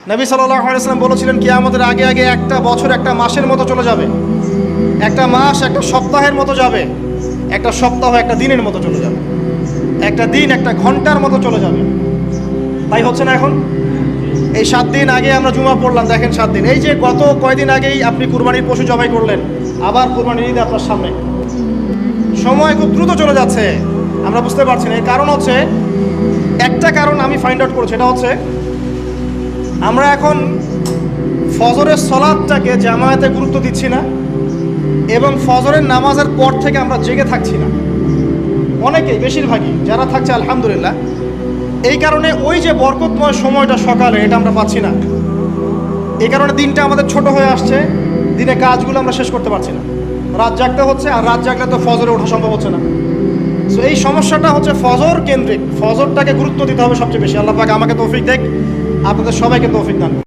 নবী সাল্লাল্লাহু আলাইহি ওয়াসাল্লাম বলেছিলেন কিয়ামতের আগে আগে একটা বছর একটা মাসের মতো চলে যাবে, একটা মাস একটা সপ্তাহের মতো যাবে, একটা সপ্তাহ একটা দিনের মতো চলে যাবে, একটা দিন একটা ঘন্টার মতো চলে যাবে। তাই হচ্ছে না এখন? এই 7 দিন আগে আমরা জুমা পড়লাম, দেখেন 7 দিন। এই যে গত কয়দিন আগেই আপনি কুরবানির পশু জবাই করলেন, আবার কুরবানির ঈদ আপনার সামনে। সময় খুব দ্রুত চলে যাচ্ছে, আমরা বুঝতে পারছি না। এর কারণ হচ্ছে, একটা কারণ আমি ফাইন্ড আউট করেছি, এটা হচ্ছে আমরা এখন ফজরের সলাতটাকে জামায়াতে গুরুত্ব দিচ্ছি না, এবং ফজরের নামাজের পর থেকে আমরা জেগে থাকছি না। অনেকেই, বেশিরভাগই যারা থাকছে আলহামদুলিল্লাহ। এই কারণে ওই যে বরকতময় সময়টা সকালে, এটা আমরা পাচ্ছি না। এই কারণে দিনটা আমাদের ছোট হয়ে আসছে, দিনে কাজগুলো আমরা শেষ করতে পারছি না, রাত জাগতে হচ্ছে, আর রাত জাগলে তো ফজরে ওঠা সম্ভব হচ্ছে না। সো এই সমস্যাটা হচ্ছে ফজর কেন্দ্রিক, ফজরটাকে গুরুত্ব দিতে হবে সবচেয়ে বেশি। আল্লাহ পাক আমাকে তৌফিক দেখ, আপনাদের সবাইকে তৌফিক দান।